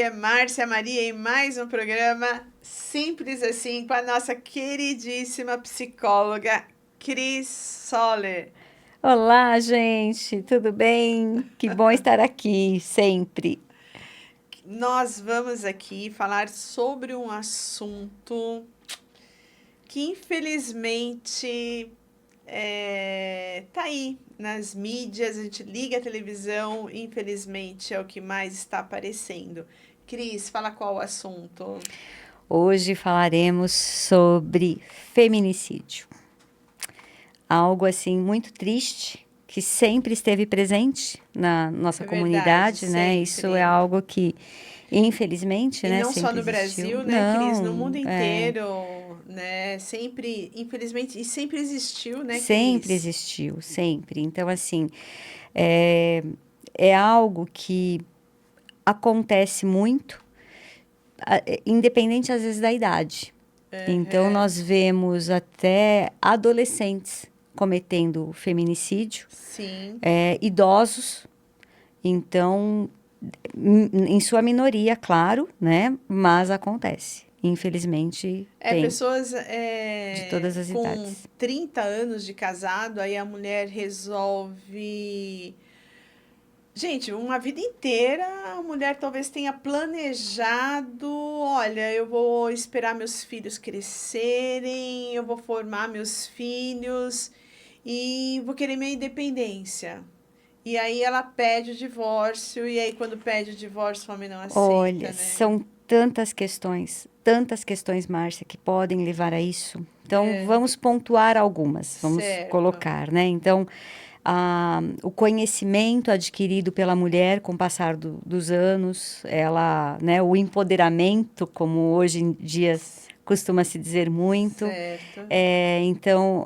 é Márcia Maria em mais um programa Simples Assim com a nossa queridíssima psicóloga Cris Soller. Olá, gente, tudo bem? Que bom estar aqui sempre. Nós vamos aqui falar sobre um assunto que infelizmente tá aí nas mídias, a gente liga a televisão, infelizmente é o que mais está aparecendo. Cris, fala qual o assunto. Hoje falaremos sobre feminicídio. Algo assim muito triste que sempre esteve presente na nossa É verdade, comunidade, né? Isso é sempre. algo que, infelizmente, E né, não só sempre no existiu. Brasil, né, Cris? No mundo Não, inteiro, né? Sempre, infelizmente, e sempre existiu, né, sempre Cris? existiu, sempre. Então, assim, é, é algo que acontece muito, independente às vezes da idade. Então, Uhum. nós vemos até adolescentes cometendo feminicídio, Sim. idosos. Então, em sua minoria, claro, né? Mas acontece. Infelizmente, tem Pessoas de todas as com idades. 30 anos de casado, aí a mulher resolve. Gente, uma vida inteira a mulher talvez tenha planejado, olha, eu vou esperar meus filhos crescerem, eu vou formar meus filhos e vou querer minha independência. E aí ela pede o divórcio, e aí quando pede o divórcio o homem não Olha, aceita, né? são tantas questões, Márcia, que podem levar a isso. Então, É, vamos pontuar algumas, vamos certo. colocar, né? Então, o conhecimento adquirido pela mulher com o passar dos anos, ela, né, o empoderamento, como hoje em dia costuma se dizer muito. Certo. Então,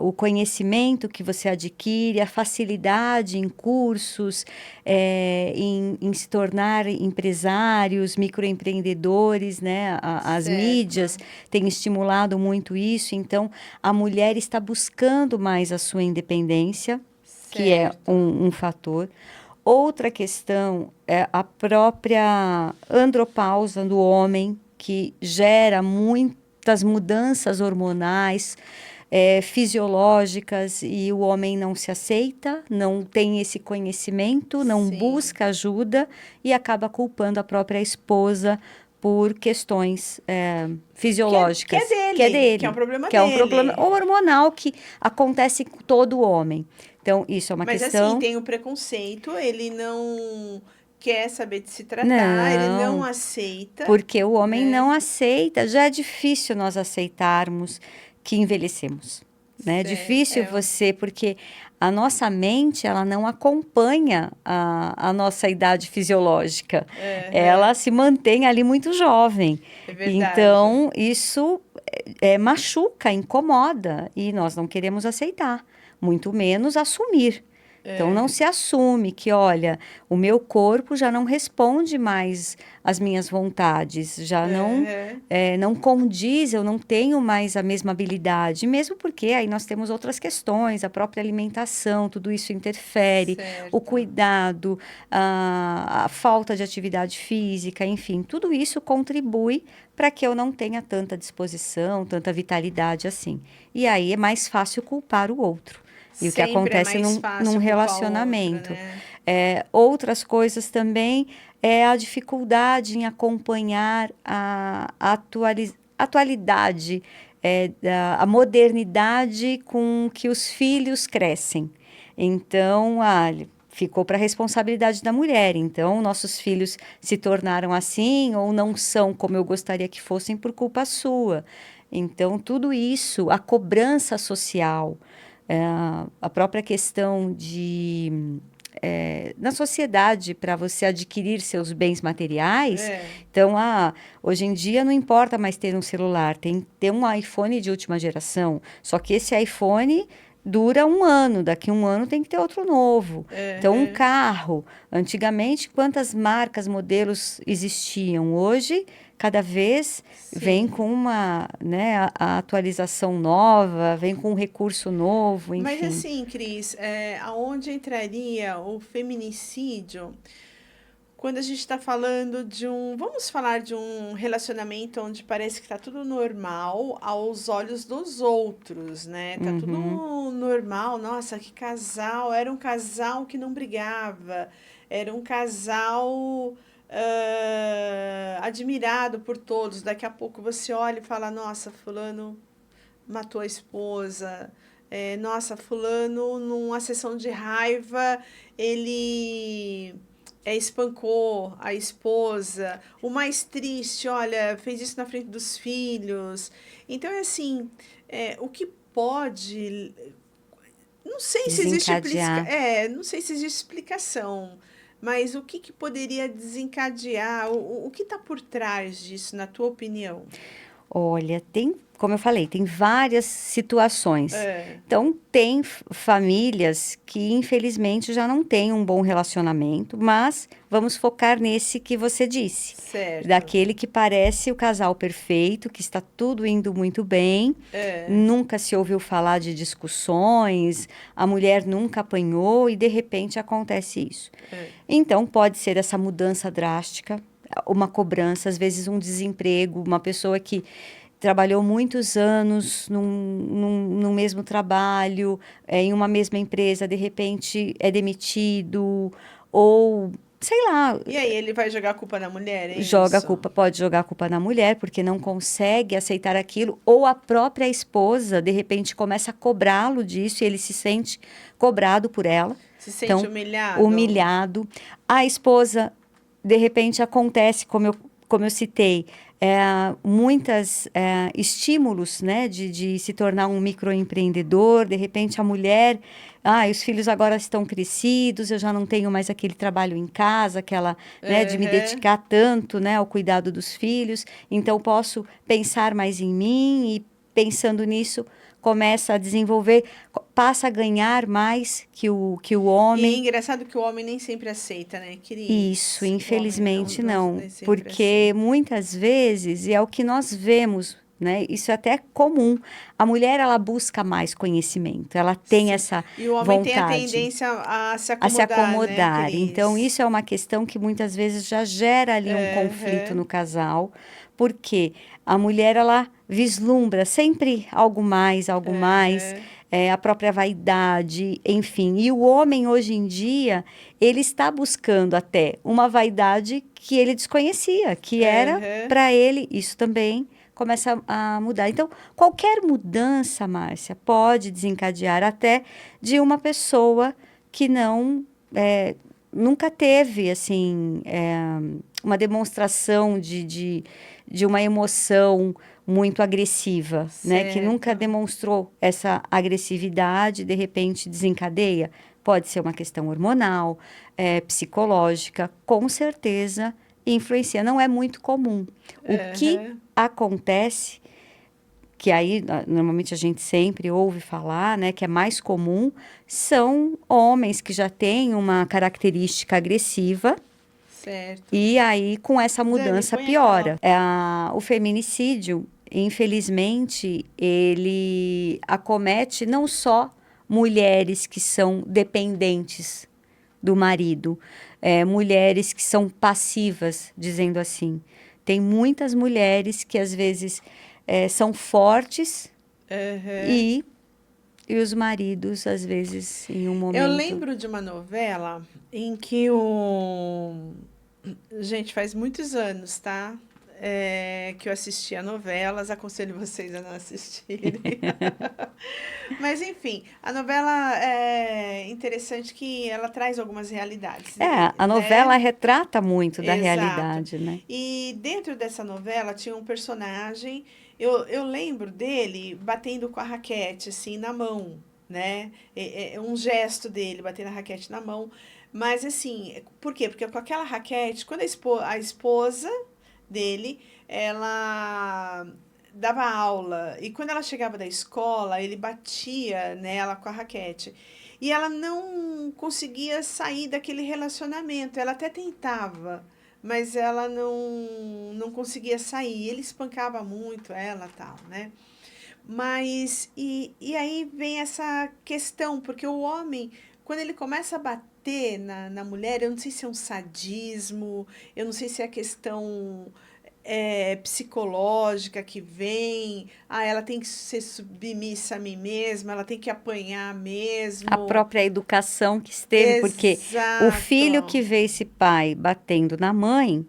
o conhecimento que você adquire, a facilidade em cursos, em se tornar empresários, microempreendedores, né? As mídias Certo. têm estimulado muito isso. Então, a mulher está buscando mais a sua independência, que é Certo. um fator. Outra questão é a própria andropausa do homem, que gera muitas mudanças hormonais, fisiológicas, e o homem não se aceita, não tem esse conhecimento, não Sim. busca ajuda e acaba culpando a própria esposa por questões Que é fisiológicas, que é um problema que é um problema dele. hormonal que acontece com todo homem. Então, isso é uma Mas assim, questão. tem o preconceito, ele não quer saber de se tratar, ele não Não, aceita, porque o homem não né? aceita. Já é difícil nós aceitarmos que envelhecemos, né? É Certo. difícil você, porque a nossa mente, ela não acompanha a nossa idade fisiológica. Ela Aham, se mantém ali muito jovem. é verdade. Então, isso machuca, incomoda, e nós não queremos aceitar, muito menos assumir. Então, não É, se assume que, olha, o meu corpo já não responde mais às minhas vontades, já não, aham, não condiz, eu não tenho mais a mesma habilidade, mesmo porque aí nós temos outras questões, a própria alimentação, tudo isso interfere, o certo. cuidado, a falta de atividade física, enfim, tudo isso contribui para que eu não tenha tanta disposição, tanta vitalidade assim. E aí é mais fácil culpar o outro. E o que Sempre é acontece mais num fácil culpar o outro, relacionamento. né? Outras coisas também é a dificuldade em acompanhar a atualidade, a modernidade com que os filhos crescem. Então, ficou para a responsabilidade da mulher. Então, nossos filhos se tornaram assim ou não são como eu gostaria que fossem por culpa sua. Então, tudo isso, a cobrança social, é, a própria questão de na sociedade para você adquirir seus bens materiais. É, Então, hoje em dia não importa mais ter um celular, tem que ter um iPhone de última geração. Só que esse iPhone dura um ano, daqui a um ano tem que ter outro novo. Então, um aham, carro, antigamente, quantas marcas, modelos existiam? Hoje, cada vez vem sim. com uma, né, a atualização nova, vem com um recurso novo, Mas enfim. assim, Cris, aonde entraria o feminicídio? quando a gente está falando de um, vamos falar de um relacionamento onde parece que está tudo normal aos olhos dos outros, né? Tá tudo Uhum. normal. Nossa, que casal! Era um casal que não brigava. Era um casal admirado por todos. Daqui a pouco você olha e fala: Nossa, fulano matou a esposa. Nossa, fulano, numa sessão de raiva, ele espancou a esposa. O mais triste, olha, fez isso na frente dos filhos. Então, é assim, o que pode. Não sei se existe Desencadear. não sei se existe explicação, mas o que, que poderia desencadear? O que está por trás disso, na tua opinião? Olha, tem, como eu falei, tem várias situações. É, Então, tem famílias que infelizmente já não têm um bom relacionamento, mas vamos focar nesse que você disse, certo. daquele que parece o casal perfeito, que está tudo indo muito bem, É, nunca se ouviu falar de discussões, a mulher nunca apanhou e de repente acontece isso. é. Então, pode ser essa mudança drástica, uma cobrança, às vezes um desemprego, uma pessoa que trabalhou muitos anos num mesmo trabalho, em uma mesma empresa, de repente é demitido, ou sei lá, E aí, ele vai jogar a culpa na mulher, é joga a isso? culpa, pode jogar a culpa na mulher, porque não consegue aceitar aquilo, ou a própria esposa, de repente, começa a cobrá-lo disso e ele se sente cobrado por ela. Se sente Então, humilhado? humilhado. A esposa, de repente, acontece, como eu citei, muitas estímulos, né, de se tornar um microempreendedor. De repente, a mulher, os filhos agora estão crescidos, eu já não tenho mais aquele trabalho em casa, aquela, né, de me Aham. dedicar tanto, né, ao cuidado dos filhos. Então, posso pensar mais em mim e pensando nisso começa a desenvolver, passa a ganhar mais que o E é homem. engraçado que o homem nem sempre aceita, né, Isso, Cris? O homem infelizmente não, nem sempre porque aceita. muitas vezes, e é o que nós vemos, né? Isso é até comum. A mulher, ela busca mais conhecimento, ela tem Sim. essa E o homem tem a vontade tendência a se a se acomodar, né, acomodar. Então, Cris? isso é uma questão que muitas vezes já gera ali um conflito Aham. no casal, porque a mulher, ela vislumbra sempre algo mais, Aham. a própria vaidade, enfim. E o homem, hoje em dia, ele está buscando até uma vaidade que ele desconhecia, que era Aham. para ele, isso também começa a mudar. Então, qualquer mudança, Márcia, pode desencadear até de uma pessoa que não nunca teve assim uma demonstração de uma emoção muito agressiva, né? Que nunca Certo. demonstrou essa agressividade, de repente desencadeia. Pode ser uma questão hormonal, psicológica, com certeza influencia. Não é muito comum. O que Aham. acontece que aí normalmente a gente sempre ouve falar, né, que é mais comum, são homens que já têm uma característica agressiva Certo. e aí com essa Dani, mudança põe aquela. piora. O feminicídio, infelizmente, ele acomete não só mulheres que são dependentes do marido, mulheres que são passivas, dizendo assim. Tem muitas mulheres que às vezes são fortes Aham. e, e os maridos, às vezes, em um Eu momento. lembro de uma novela em que o. Gente, faz muitos anos, tá? Que eu assistia novelas, aconselho vocês a não assistirem. Mas, enfim, a novela é interessante que ela traz algumas realidades, A né? novela retrata muito da Exato. realidade, né? E dentro dessa novela tinha um personagem, eu lembro dele batendo com a raquete, assim, na mão, né? É um gesto dele, batendo a raquete na mão. Mas, assim, por quê? Porque com aquela raquete, quando a esposa dele, ela dava aula, e quando ela chegava da escola, ele batia nela com a raquete. E ela não conseguia sair daquele relacionamento. Ela até tentava, mas ela não conseguia sair. Ele espancava muito ela, tal, né? Mas e aí vem essa questão, porque o homem, quando ele começa a bater bater na mulher, eu não sei se é um sadismo, eu não sei se é a questão psicológica que vem, ela tem que ser submissa a mim mesma, ela tem que apanhar A mesmo. própria educação que esteve, porque o filho Exato. que vê esse pai batendo na mãe,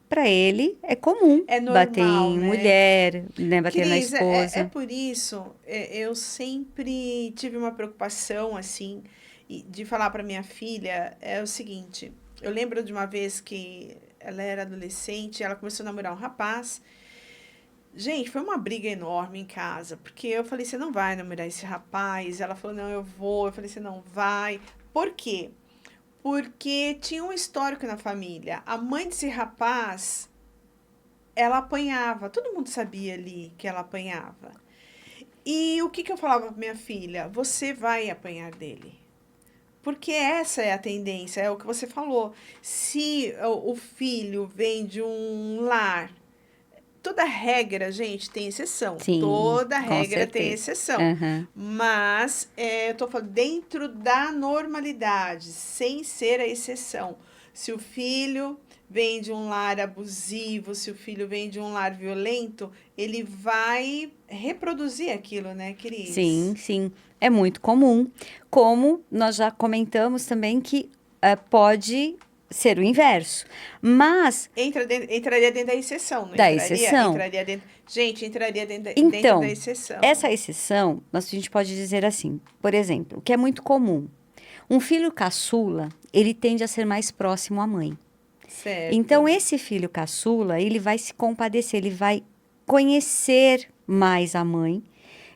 para ele é comum É bater normal, em né? mulher, né, bater na Cris, é esposa. por isso, eu sempre tive uma preocupação, assim, de falar para minha filha, é o seguinte, eu lembro de uma vez que ela era adolescente, ela começou a namorar um rapaz. Gente, foi uma briga enorme em casa, porque eu falei, você não vai namorar esse rapaz. Ela falou, não, eu vou. Eu falei, você não vai. Por quê? Porque tinha um histórico na família. A mãe desse rapaz, ela apanhava. Todo mundo sabia ali que ela apanhava. E o que que eu falava pra minha filha? Você vai apanhar dele. Porque essa é a tendência, é o que você falou. Se o filho vem de um lar. Toda regra, gente, tem exceção. Sim, Toda com regra tem certeza. exceção. Aham. Mas eu tô falando dentro da normalidade, sem ser a exceção. Se o filho vem de um lar abusivo, se o filho vem de um lar violento, ele vai reproduzir aquilo, né, Sim, Cris? sim, é muito comum. Como nós já comentamos também que pode ser o inverso, mas Entraria dentro da exceção, não da entraria? exceção. Entraria dentro. Gente, entraria dentro da Então, exceção. essa exceção, a gente pode dizer assim, por exemplo, o que é muito comum. Um filho caçula, ele tende a ser mais próximo à mãe. Então, Certo. esse filho caçula, ele vai se compadecer, ele vai conhecer mais a mãe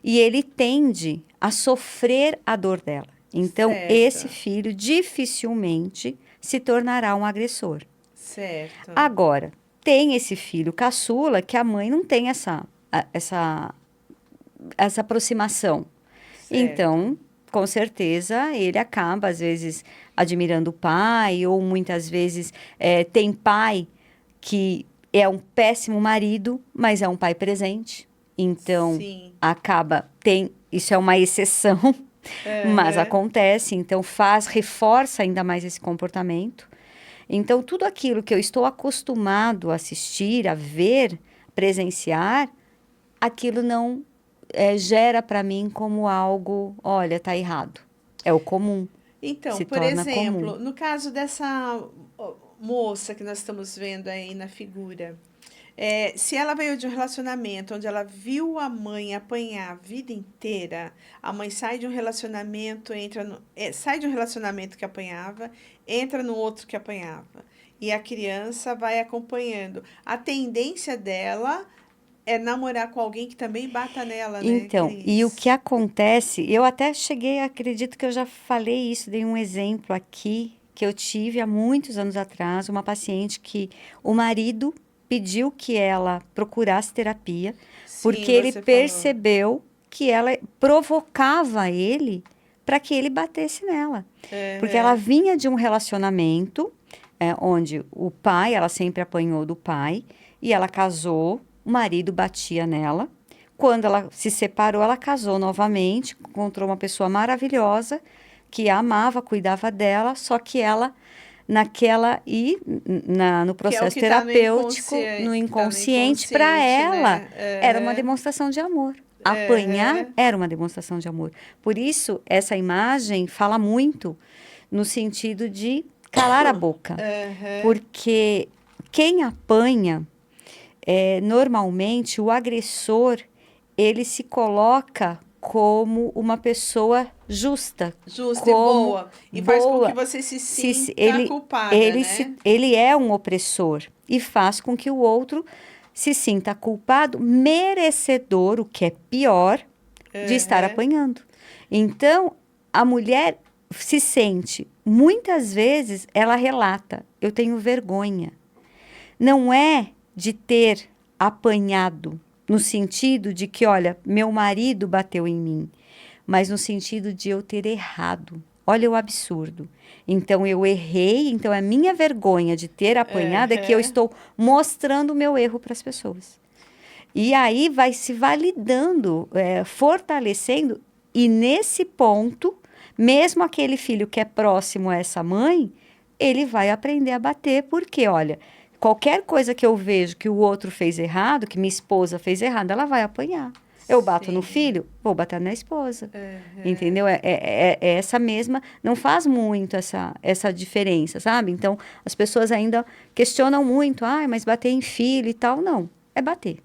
e ele tende a sofrer a dor dela. Então, esse Certo. filho dificilmente se tornará um agressor. Certo. Agora, tem esse filho caçula que a mãe não tem essa aproximação. Certo. Então, com certeza, ele acaba, às vezes, admirando o pai, ou muitas vezes tem pai que é um péssimo marido, mas é um pai presente. Então, Sim. isso é uma exceção, mas Aham. acontece, então reforça ainda mais esse comportamento. Então, tudo aquilo que eu estou acostumado a assistir, a ver, presenciar, aquilo não gera para mim como algo, olha, tá errado. É o comum, Então, se por torna comum. exemplo, no caso dessa moça que nós estamos vendo aí na figura, se ela veio de um relacionamento onde ela viu a mãe apanhar a vida inteira, a mãe sai de um relacionamento, sai de um relacionamento que apanhava, entra no outro que apanhava. E a criança vai acompanhando. A tendência dela é namorar com alguém que também bata nela, né, Então, e o que Cris? acontece, eu até cheguei, acredito que eu já falei isso, dei um exemplo aqui, que eu tive há muitos anos atrás, uma paciente que o marido pediu que ela procurasse terapia, porque Sim, ele você falou. percebeu que ela provocava ele para que ele batesse nela. Porque ela Aham. vinha de um relacionamento onde o pai, ela sempre apanhou do pai, e ela casou, o marido batia nela. Quando ela se separou, ela casou novamente, encontrou uma pessoa maravilhosa que a amava, cuidava dela, só que ela, no Que é o processo que está no terapêutico, no inconsciente, que tá no inconsciente, para inconsciente, ela, né? era uma Aham. demonstração de amor. Apanhar Aham. era uma demonstração de amor. Por isso, essa imagem fala muito no sentido de calar a boca. Aham. Porque quem apanha, normalmente o agressor, ele se coloca como uma pessoa justa, Justa e como boa. E faz com que boa. você se sinta Ele, culpada, né? ele é um opressor e faz com que o outro se sinta culpado, merecedor, o que é pior, de estar Aham. apanhando. Então, a mulher se sente, muitas vezes, ela relata: eu tenho vergonha. Não é de ter apanhado, no sentido de que, olha, meu marido bateu em mim, mas no sentido de eu ter errado. Olha o absurdo. Então eu errei, então a minha vergonha de ter apanhado é que eu Aham. estou mostrando o meu erro para as pessoas. E aí vai se validando, fortalecendo, e nesse ponto, mesmo aquele filho que é próximo a essa mãe, ele vai aprender a bater, porque, olha, qualquer coisa que eu vejo que o outro fez errado, que minha esposa fez errado, ela vai apanhar. Eu bato no Sim. filho, vou bater na esposa. Aham. Entendeu? É essa mesma. Não faz muito essa diferença, sabe? Então, as pessoas ainda questionam muito. Ah, mas bater em filho e tal. Não, é bater.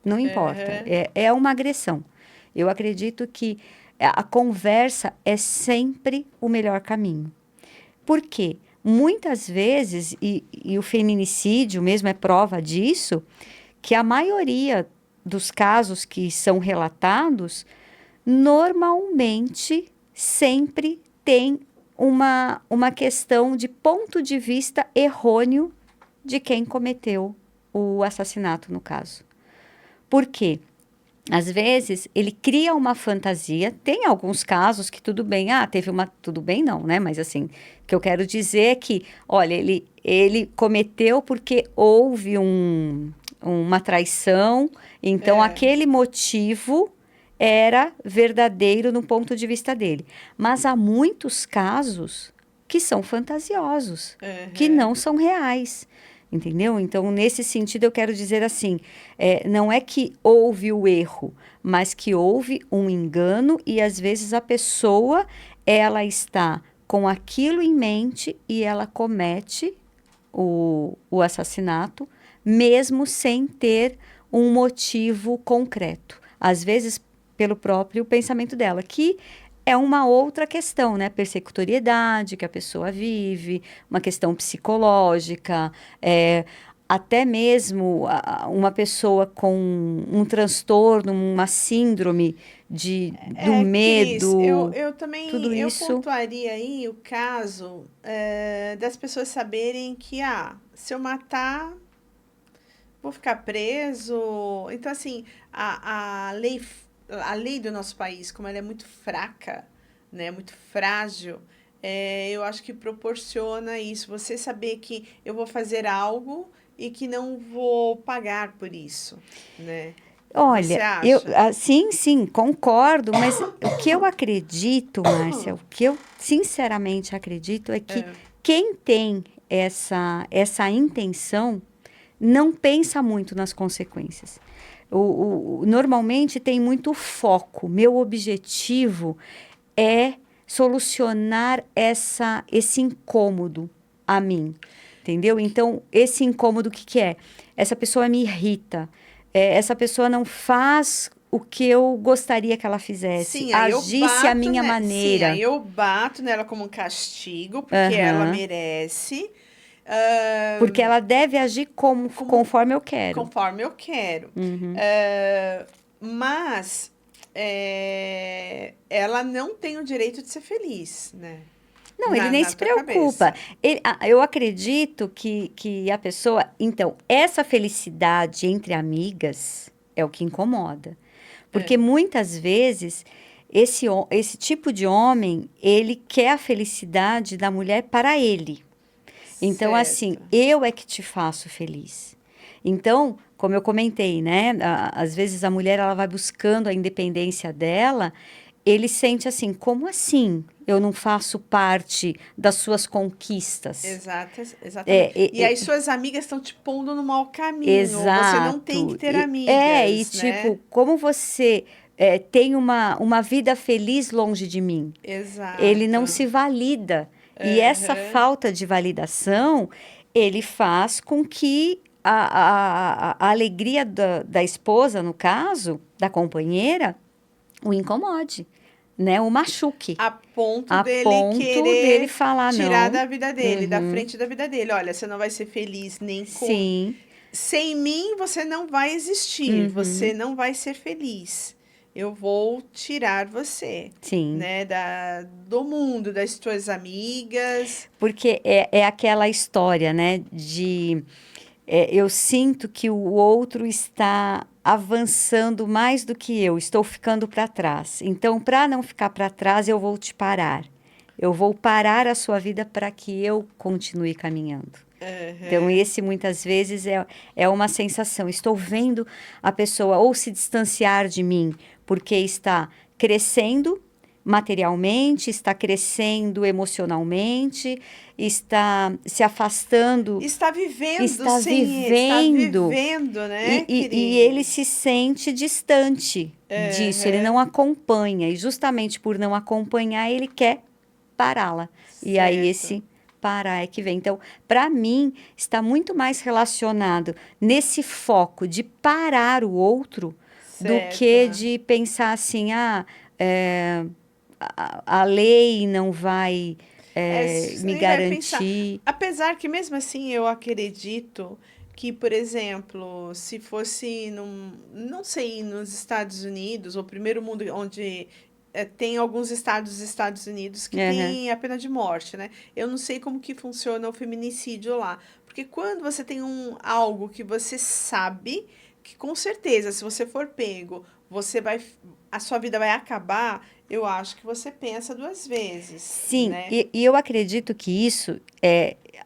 Não importa. Aham. É uma agressão. Eu acredito que a conversa é sempre o melhor caminho. Por quê? Muitas vezes, e o feminicídio mesmo é prova disso, que a maioria dos casos que são relatados, normalmente sempre tem uma questão de ponto de vista errôneo de quem cometeu o assassinato, no caso. Por quê? Às vezes, ele cria uma fantasia. Tem alguns casos que tudo bem. Ah, teve uma... Tudo bem não, né? Mas assim, o que eu quero dizer é que, olha, ele cometeu porque houve uma traição. Então, É. aquele motivo era verdadeiro no ponto de vista dele. Mas há muitos casos que são fantasiosos, que Aham. não são reais. Entendeu? Então, nesse sentido, eu quero dizer assim: não é que houve o erro, mas que houve um engano e às vezes a pessoa ela está com aquilo em mente e ela comete o assassinato, mesmo sem ter um motivo concreto. Às vezes, pelo próprio pensamento dela, que é uma outra questão, né? Persecutoriedade que a pessoa vive, uma questão psicológica, até mesmo uma pessoa com um transtorno, uma síndrome do Cris, medo, eu tudo também eu isso. pontuaria aí o caso das pessoas saberem que, se eu matar, vou ficar preso. Então, assim, a lei do nosso país, como ela é muito fraca, né, muito frágil, eu acho que proporciona isso. Você saber que eu vou fazer algo e que não vou pagar por isso, né? Você Olha, acha? sim, sim, concordo, mas o que eu acredito, Márcia, o que eu sinceramente acredito é que É, quem tem essa intenção não pensa muito nas consequências. Normalmente tem muito foco. Meu objetivo é solucionar esse incômodo a mim, entendeu? Então, esse incômodo, o que que é? Essa pessoa me irrita, essa pessoa não faz o que eu gostaria que ela fizesse, agisse à minha sim, aí maneira. eu bato nela como um castigo, porque ela Aham. merece, Porque ah, ela deve agir como conforme eu quero. conforme eu quero. Uhum. Mas ela não tem o direito de ser feliz, né? Não, ele nem Na se tua preocupa. cabeça. Eu acredito que a pessoa. Então, essa felicidade entre amigas é o que incomoda. É, Porque muitas vezes esse tipo de homem, ele quer a felicidade da mulher para ele. Então, assim, certo. eu é que te faço feliz. Então, como eu comentei, né? Às vezes a mulher ela vai buscando a independência dela, ele sente assim, como assim? Eu não faço parte das suas conquistas. Exatamente. É, E aí suas amigas estão te pondo no mau caminho. Você não tem que exato. ter E amigas, tipo, né? como você tem uma vida feliz longe de mim? Ele não Exato. se valida. E essa Aham. falta de validação, ele faz com que a alegria da esposa, no caso, da companheira, o incomode, né? O machuque, A ponto a dele ponto dele querer falar tirar não. da vida dele, da Uhum, frente da vida dele. Olha, você não vai ser feliz nem com. sim, Sem mim, você não vai existir. Você uhum, não vai ser feliz. Eu vou tirar você, sim. né, do mundo, das tuas amigas. Porque é aquela história, né? Eu sinto que o outro está avançando mais do que eu, estou ficando para trás. Então, para não ficar para trás, eu vou te parar. Eu vou parar a sua vida para que eu continue caminhando. Então, Aham. esse muitas vezes é uma sensação. Estou vendo a pessoa ou se distanciar de mim porque está crescendo materialmente, está crescendo emocionalmente, está se afastando, Está vivendo está sem ele, está vivendo vivendo, né, e ele Cris? se sente distante disso, ele não Aham, acompanha, e justamente por não acompanhar, ele quer pará-la. E aí certo, esse parar é que vem. Então, para mim, está muito mais relacionado nesse foco de parar o outro do que certo. de pensar assim, é, a lei não vai É, me você vai pensar. garantir. Apesar que mesmo assim eu acredito que, por exemplo, se fosse não sei, nos Estados Unidos, ou primeiro mundo, onde tem alguns estados dos Estados Unidos que Aham. tem a pena de morte, né? Eu não sei como que funciona o feminicídio lá. Porque quando você tem algo que você sabe que com certeza, se você for pego, a sua vida vai acabar, eu acho que você pensa duas vezes, Sim, né? e eu acredito que isso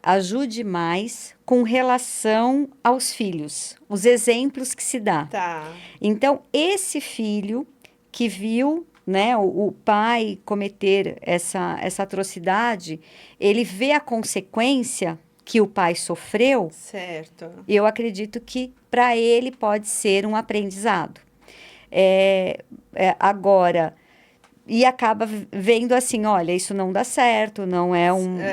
ajude mais com relação aos filhos, os exemplos que se dá. Tá. Então, esse filho que viu, né, o pai cometer essa atrocidade, ele vê a consequência que o pai sofreu, Certo. eu acredito que para ele pode ser um aprendizado. Agora, e acaba vendo assim, olha, isso não dá certo, não é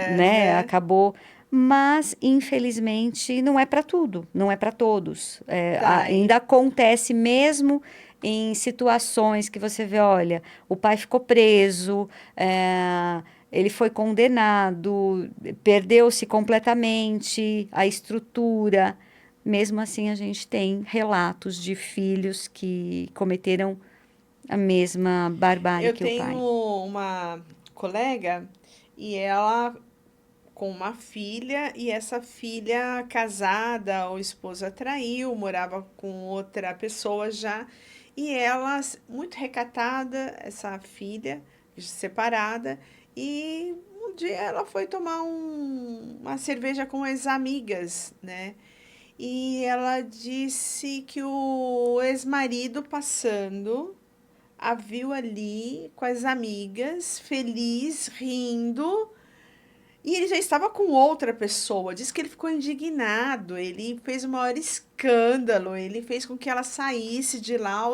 né, Aham. acabou, mas infelizmente não é para tudo, não é para todos. Tá. Ainda acontece mesmo em situações que você vê, olha, o pai ficou preso, ele foi condenado, perdeu-se completamente a estrutura. Mesmo assim, a gente tem relatos de filhos que cometeram a mesma barbárie Eu que o tenho pai. uma colega e ela com uma filha, e essa filha casada, o esposo a traiu, morava com outra pessoa já, e ela, muito recatada, essa filha, separada, e um dia ela foi tomar uma cerveja com as amigas, né? E ela disse que o ex-marido passando a viu ali com as amigas, feliz, rindo, e ele já estava com outra pessoa. Diz que ele ficou indignado, ele fez o maior escândalo, ele fez com que ela saísse de lá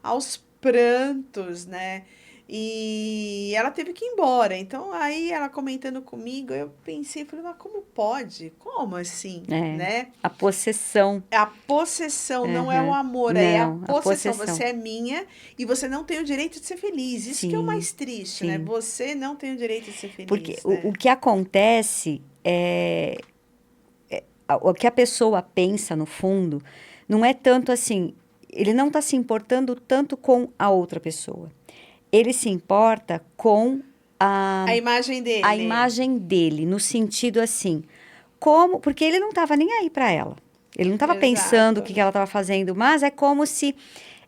aos prantos, né? E ela teve que ir embora. Então, aí ela comentando comigo, eu pensei, falei, mas como pode? Como assim, É, né? a possessão. A possessão não é o Aham. amor, é a Não, a possessão. Você possessão. é minha e você não tem o direito de ser feliz. Isso que é o Sim, mais triste, né? sim. Você não tem o direito de ser Porque feliz, o né? que acontece é. O que a pessoa pensa no fundo não é tanto assim. Ele não está se importando tanto com a outra pessoa. Ele se importa com a, A imagem a dele. imagem dele, no sentido assim. Como, porque ele não estava nem aí para ela. Ele não estava pensando o Exato. que ela estava fazendo, mas é como se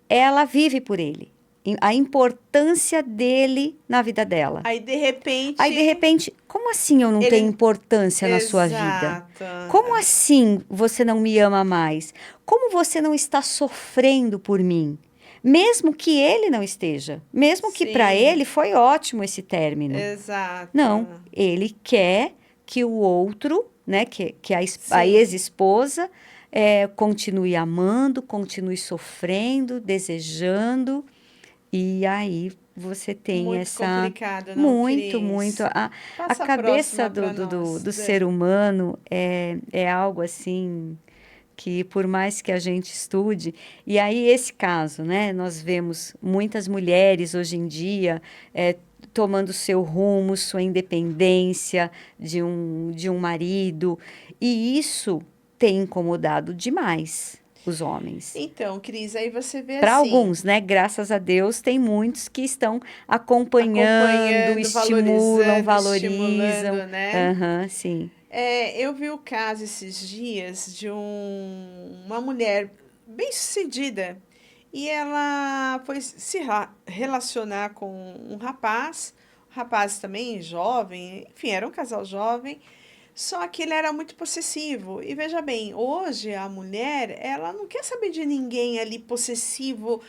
ela vive por ele. A importância dele na vida dela. Aí, de Aí, de repente, repente, como assim eu não tenho ele. importância na sua vida? Exato. Como assim você não me ama mais? Como você não está sofrendo por mim? Mesmo que ele não esteja. Mesmo que para Sim, ele foi ótimo esse término. exato. Não, ele quer que o outro, né, que a Sim, ex-esposa, continue amando, continue sofrendo, desejando, e aí você tem muito essa. complicado, não, Muito, muito. Cris? A Passa a cabeça próxima para nós. do ser humano é algo assim que por mais que a gente estude, e aí esse caso, né, nós vemos muitas mulheres hoje em dia tomando seu rumo, sua independência de um marido, e isso tem incomodado demais os homens. Então, Cris, aí você vê Para assim, alguns, né? Graças a Deus, tem muitos que estão acompanhando, acompanhando, estimulam, valorizando, valorizam. estimulando, né? Aham, sim. Eu vi o caso esses dias de uma mulher bem-sucedida e ela foi se relacionar com um rapaz também jovem, enfim, era um casal jovem, só que ele era muito possessivo. E veja bem, hoje a mulher, ela não quer saber de ninguém ali possessivo,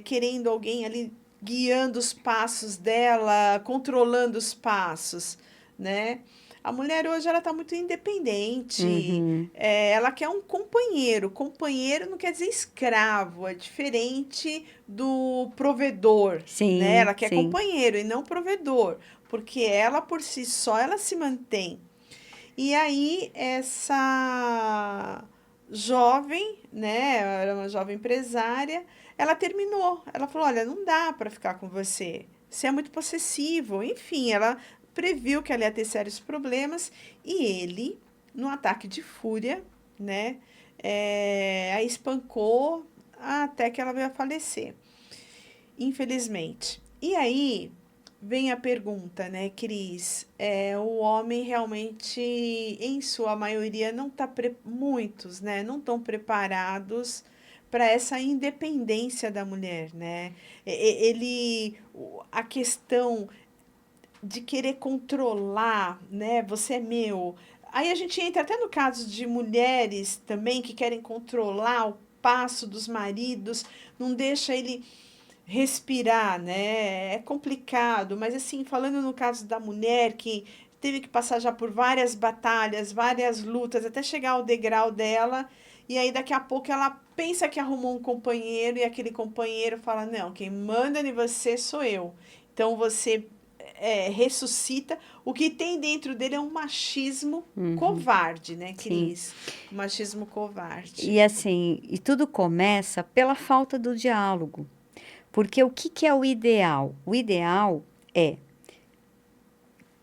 querendo alguém ali. guiando os passos dela, controlando os passos, né? A mulher hoje ela está muito independente, Uhum. ela quer um companheiro. Companheiro não quer dizer escravo, é diferente do provedor, né? Sim, Ela quer sim. companheiro e não provedor, porque ela por si só ela se mantém. E aí, essa jovem, né, era uma jovem empresária, ela terminou. Ela falou: Olha, não dá para ficar com você. Você é muito possessivo. Enfim, ela previu que ela ia ter sérios problemas e ele, num ataque de fúria, né, a espancou até que ela veio a falecer, infelizmente. E aí vem a pergunta, né, Cris? O homem realmente, em sua maioria, não está muitos, né, não estão preparados para essa independência da mulher, né? A questão de querer controlar, né? Você é meu. Aí a gente entra até no caso de mulheres também que querem controlar o passo dos maridos, não deixa ele respirar, né? É complicado, mas assim, falando no caso da mulher que teve que passar já por várias batalhas, várias lutas, até chegar ao degrau dela, e aí daqui a pouco ela pensa que arrumou um companheiro e aquele companheiro fala: Não, quem manda em você sou eu. Então você ressuscita. O que tem dentro dele é um machismo Uhum. covarde, né, Sim. Cris? Um machismo covarde. E assim, e tudo começa pela falta do diálogo. Porque o que que é o ideal? O ideal é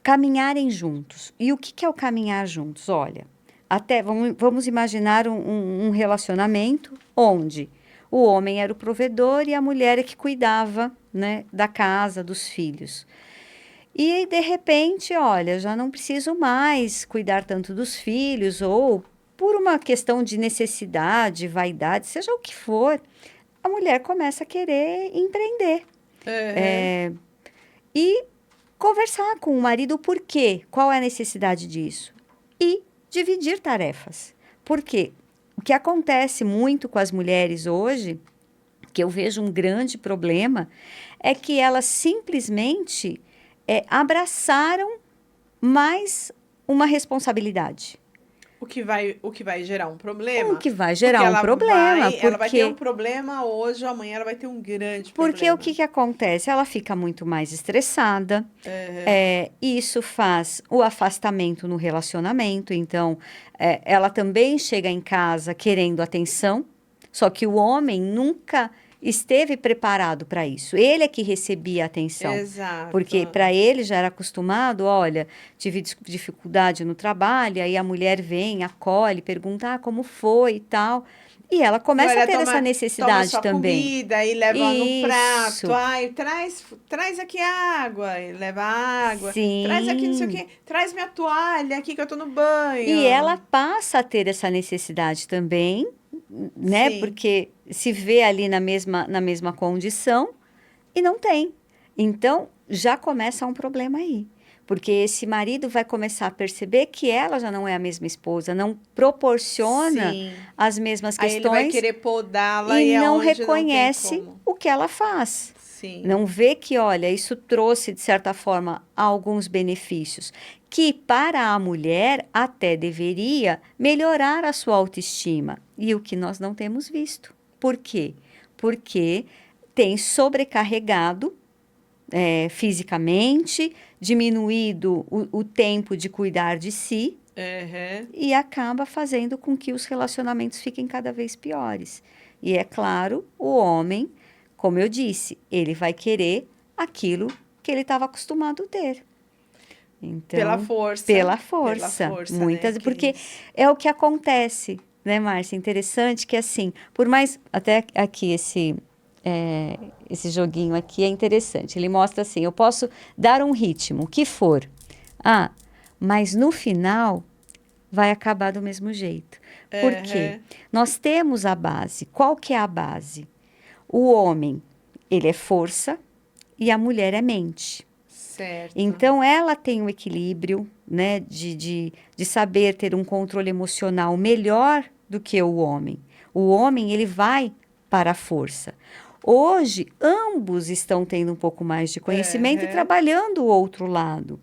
caminharem juntos. E o que que é o caminhar juntos? Olha, até vamos imaginar um relacionamento onde o homem era o provedor e a mulher é que cuidava, né, da casa, dos filhos. E aí, de repente, olha, já não preciso mais cuidar tanto dos filhos, ou por uma questão de necessidade, vaidade, seja o que for, a mulher começa a querer empreender. Uhum. E conversar com o marido o porquê, qual é a necessidade disso. E dividir tarefas. Porque o que acontece muito com as mulheres hoje, que eu vejo um grande problema, é que elas simplesmente abraçaram mais uma responsabilidade. O que vai gerar um O problema, que vai porque gerar um problema, ela vai ter um problema hoje, ou amanhã ela vai ter um grande porque o problema. que, que acontece? Ela fica muito mais estressada, Uhum. isso faz o afastamento no relacionamento, então ela também chega em casa querendo atenção, só que o homem nunca esteve preparado para isso. Ele é que recebia atenção, porque Exato. para ele já era acostumado, olha, tive dificuldade no trabalho, aí a mulher vem, acolhe, pergunta como foi e tal, e ela E começa a olha, ter essa toma necessidade sua também. comida e leva num prato. Isso, Ai, traz aqui água, e leva água. Traz aqui não sei o sim. quê. Traz minha toalha aqui que eu tô no E ela banho. passa a ter essa necessidade também, né? Sim. Porque se vê ali na mesma condição e não tem. Então, já começa um problema aí. Porque esse marido vai começar a perceber que ela já não é a mesma esposa, não proporciona Sim. as mesmas Aí ele vai questões querer podá-la e e não aonde não tem reconhece como. o que ela faz. Sim. Não vê que, olha, isso trouxe, de certa forma, alguns benefícios, que para a mulher até deveria melhorar a sua autoestima. E o que nós não temos visto. Por quê? Porque tem sobrecarregado fisicamente, diminuído o tempo de cuidar de si Uhum. e acaba fazendo com que os relacionamentos fiquem cada vez piores. E é claro, o homem, como eu disse, ele vai querer aquilo que ele estava acostumado a ter. Pela Então, força. pela Pela força, força, né, muitas, porque Cris? é o que acontece, né, Márcia? Interessante que assim, por mais até aqui esse joguinho aqui é interessante. Ele mostra assim, eu posso dar um ritmo, o que for. Ah, mas no final vai acabar do mesmo jeito. Por quê? Uhum. Nós temos a base. Qual que é a base? O homem, ele é força e a mulher é mente. Certo. Então, ela tem um equilíbrio, né, de saber ter um controle emocional melhor do que o homem. O homem, ele vai para a força. Hoje, ambos estão tendo um pouco mais de conhecimento e trabalhando o outro lado.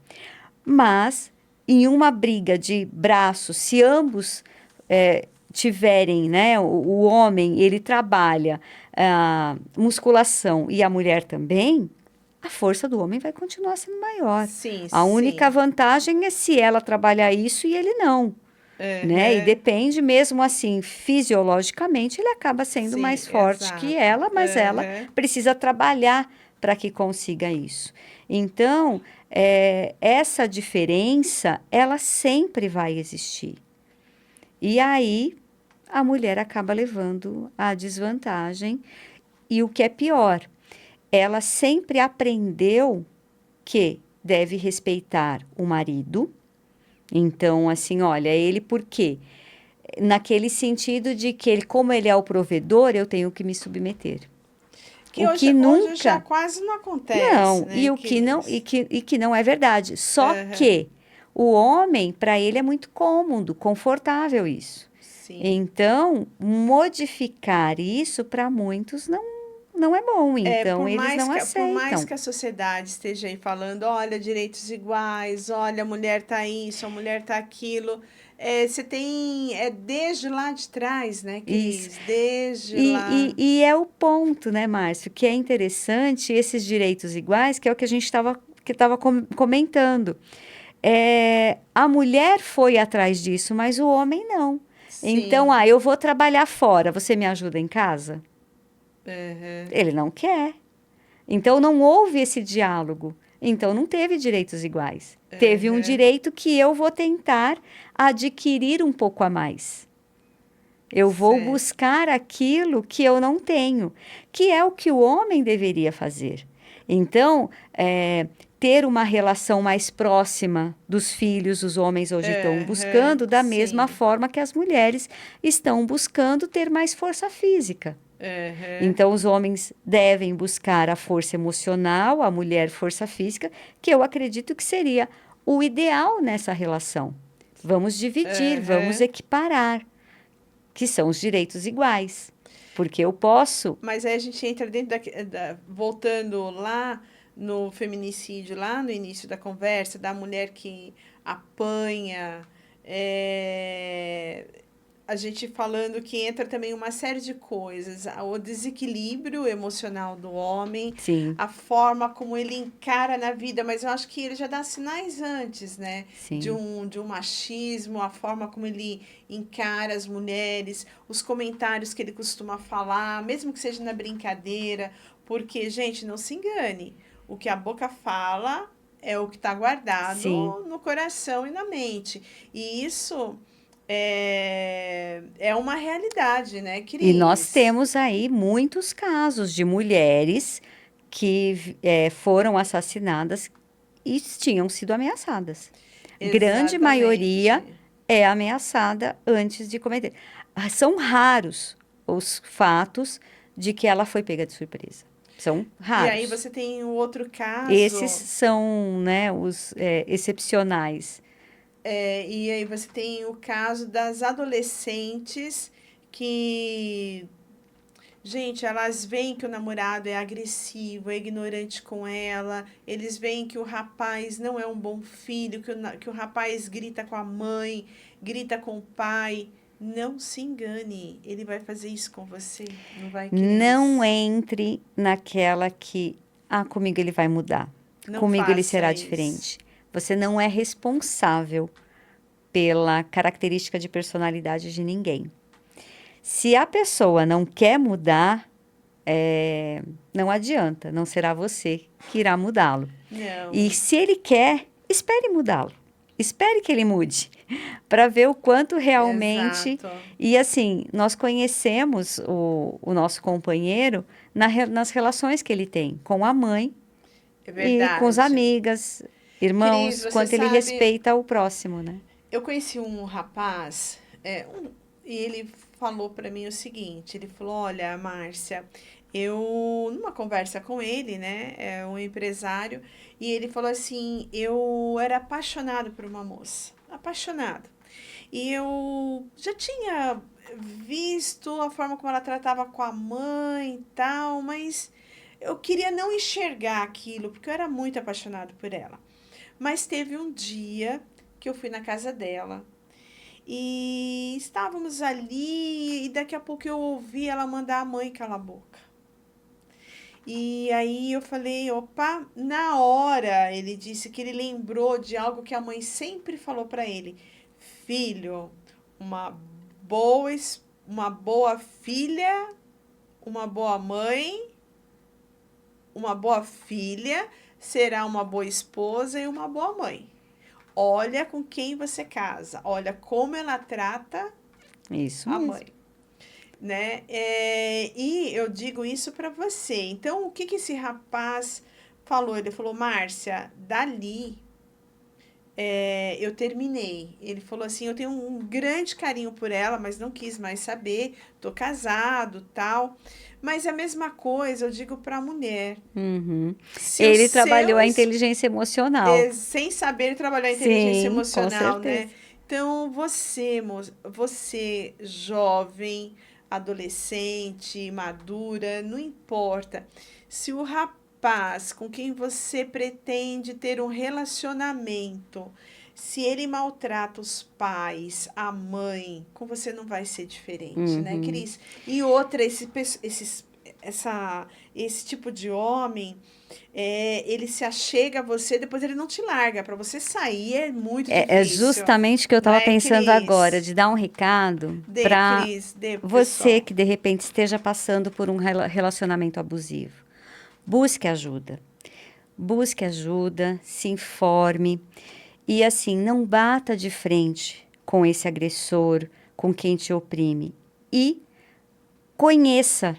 Mas, em uma briga de braços, se ambos tiverem, né, o homem, ele trabalha musculação e a mulher também, a força do homem vai continuar sendo maior. Sim, A única sim. vantagem é se ela trabalhar isso e ele não. Né? E Aham. depende mesmo assim, fisiologicamente, ele acaba sendo Sim, mais forte que exato. ela, mas ela Aham. precisa trabalhar para que consiga isso. Então, essa diferença, ela sempre vai existir. E aí, a mulher acaba levando a desvantagem. E o que é pior, ela sempre aprendeu que deve respeitar o marido. Então, assim, olha, ele por quê? Naquele sentido de que ele, como ele é o provedor, eu tenho que me submeter. Que O hoje, que hoje já nunca, quase não acontece, não, né, e o que não, Cris? e que não é verdade. Só Aham. que o homem, para ele é muito cômodo, confortável isso. Sim. Então, modificar isso para muitos não é bom, É, então eles não por mais aceitam. que a sociedade esteja aí falando, olha, direitos iguais, olha, a mulher tá isso, a mulher tá aquilo, você tem, desde lá de trás, né, Isso. Cris? Desde lá. E é o ponto, né, Márcio, que é interessante esses direitos iguais, que é o que a gente estava comentando. A mulher foi atrás disso, mas o homem não. Então, Sim. eu vou trabalhar fora, você me ajuda em casa? Aham. Ele não quer. Então, não houve esse diálogo. Então, não teve direitos iguais. Teve um Aham. direito que eu vou tentar adquirir um pouco a mais. Eu vou Certo. buscar aquilo que eu não tenho, que é o que o homem deveria fazer. Então, ter uma relação mais próxima dos filhos, os homens hoje estão Aham. buscando da mesma Sim. forma que as mulheres estão buscando ter mais força física. Aham. Então, os homens devem buscar a força emocional, a mulher força física, que eu acredito que seria o ideal nessa relação. Vamos dividir, vamos Aham. equiparar, que são os direitos iguais. Porque eu posso. Mas aí a gente entra dentro voltando lá no feminicídio, lá no início da conversa, da mulher que apanha, é, a gente falando que entra também uma série de coisas, o desequilíbrio emocional do homem, Sim, a forma como ele encara na vida, mas eu acho que ele já dá sinais antes, né? sim. De um machismo, a forma como ele encara as mulheres, os comentários que ele costuma falar, mesmo que seja na brincadeira, porque, gente, não se engane, o que a boca fala é o que está guardado Sim. no coração e na mente. E isso é uma realidade, né, E nós Cris? temos aí muitos casos de mulheres que foram assassinadas e tinham sido ameaçadas. Grande maioria Exatamente. é ameaçada antes de cometer. São raros os fatos de que ela foi pega de surpresa. São E aí raros. você tem o outro Esses caso, são, né, os excepcionais. e aí você tem o caso das adolescentes que, gente, elas veem que o namorado é agressivo, é ignorante com ela, eles veem que o rapaz não é um bom filho, que o rapaz grita com a mãe, grita com o pai. Não se engane, ele vai fazer isso com você, não vai, Não Cris? entre naquela que, comigo ele vai mudar, Não comigo ele faça será isso. diferente. Você não é responsável pela característica de personalidade de ninguém. Se a pessoa não quer mudar, não adianta, não será você que irá mudá-lo. E Não, se ele quer, espere mudá-lo. Espere que ele mude, para ver o quanto realmente. exato. E assim, nós conhecemos o nosso companheiro nas relações que ele tem com a mãe É e com as verdade. amigas, Cris, irmãos, você quanto ele sabe, respeita o próximo, né? eu conheci um rapaz, e ele falou para mim o seguinte, ele falou, olha, Márcia, eu, numa conversa com ele, né, é um empresário, e ele falou assim, eu era apaixonado por uma moça, apaixonado. E eu já tinha, visto a forma como ela tratava com a mãe e tal, mas eu queria não enxergar aquilo, porque eu era muito apaixonado por ela. Mas teve um dia que eu fui na casa dela e estávamos ali e daqui a pouco eu ouvi ela mandar a mãe calar a boca. E aí eu falei, opa, na hora ele disse que ele lembrou de algo que a mãe sempre falou para ele: filho, uma uma boa filha, uma boa mãe, uma boa filha, será uma boa esposa e uma boa mãe. Olha com quem você casa, olha como ela trata Isso a mesmo. mãe, né? E eu digo isso para você. Então, o que que esse rapaz falou? Ele falou, Márcia, dali eu terminei. Ele falou assim, eu tenho um grande carinho por ela, mas não quis mais saber. Tô casado, tal. Mas a mesma coisa eu digo para a mulher. Uhum. Se os Ele trabalhou a seus inteligência emocional. sem saber trabalhar a inteligência Sim, com emocional, né? certeza. Então, você jovem, adolescente, madura, não importa. Se o rapaz com quem você pretende ter um relacionamento, se ele maltrata os pais, a mãe, com você não vai ser diferente, né, Uhum. Cris? E outra, esse tipo de homem ele se achega a você, depois ele não te larga. Para você sair é muito É difícil, justamente o que eu não estava é, pensando agora, Cris? de dar um recado Dê, para Cris, dê pro você pessoal. que de repente esteja passando por um relacionamento abusivo. Busque ajuda. Busque ajuda, se informe e assim, não bata de frente com esse agressor, com quem te oprime. E conheça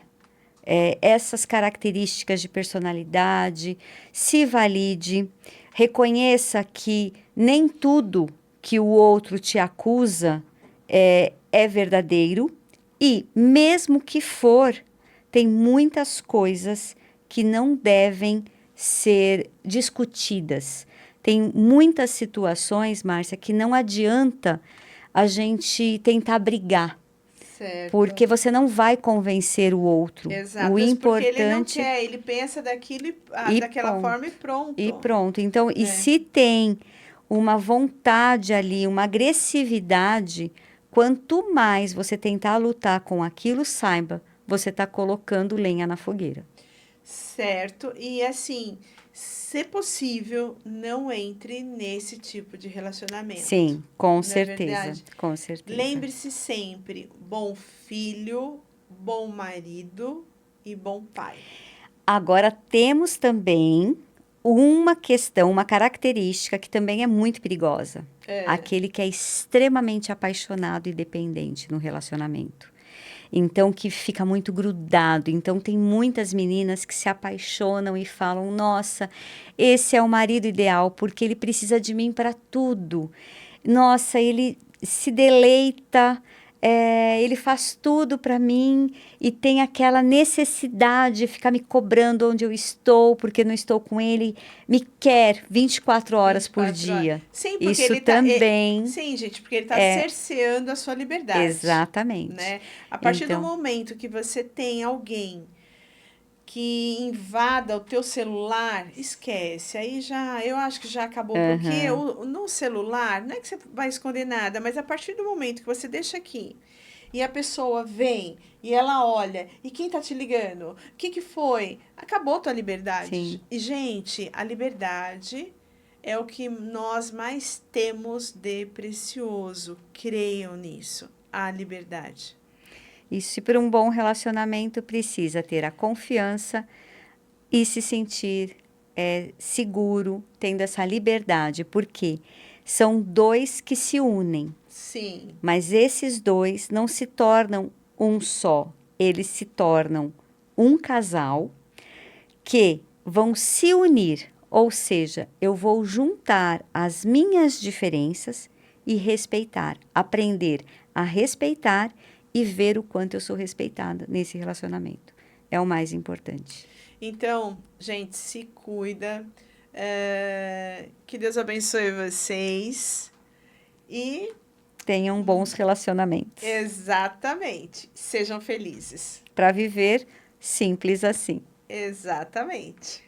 essas características de personalidade, se valide, reconheça que nem tudo que o outro te acusa é verdadeiro e, mesmo que for, tem muitas coisas que não devem ser discutidas. Tem muitas situações, Márcia, que não adianta a gente tentar brigar Certo. porque você não vai convencer o outro. Exato. O Mesmo porque ele não importante quer, ele pensa daquilo e daquela ponto. forma e E pronto, pronto. Então, e né? se tem uma vontade ali, uma agressividade, quanto mais você tentar lutar com aquilo, saiba, você está colocando lenha na fogueira. Certo. E assim, se possível, não entre nesse tipo de relacionamento. Sim, com Não é certeza, verdade? com certeza. Lembre-se sempre, bom filho, bom marido e bom pai. Agora temos também uma questão, uma característica que também é muito perigosa. É, Aquele que é extremamente apaixonado e dependente no relacionamento. Então, que fica muito grudado. Então, tem muitas meninas que se apaixonam e falam: Nossa, esse é o marido ideal porque ele precisa de mim para tudo. Nossa, ele se deleita, ele faz tudo para mim e tem aquela necessidade de ficar me cobrando onde eu estou, porque não estou com ele, me quer 24 horas por 24 horas. dia. Sim, porque Isso ele tá. também Sim, gente, porque ele tá cerceando a sua liberdade, exatamente. né? A partir do Então, momento que você tem alguém que invada o teu celular, esquece. Aí já, eu acho que já acabou, porque aham, no celular, não é que você vai esconder nada, mas a partir do momento que você deixa aqui e a pessoa vem e ela olha, e quem tá te ligando? O que que foi? Acabou tua liberdade. sim. E, gente, a liberdade é o que nós mais temos de precioso. Creiam nisso, a liberdade. E se para um bom relacionamento precisa ter a confiança e se sentir seguro, tendo essa liberdade, porque são dois que se unem, Sim, mas esses dois não se tornam um só, eles se tornam um casal que vão se unir, ou seja, eu vou juntar as minhas diferenças e respeitar, aprender a respeitar e ver o quanto eu sou respeitada nesse relacionamento. É o mais importante. então, gente, se cuida. Que Deus abençoe vocês. E tenham bons relacionamentos. Exatamente. Sejam felizes. Para viver simples assim. Exatamente.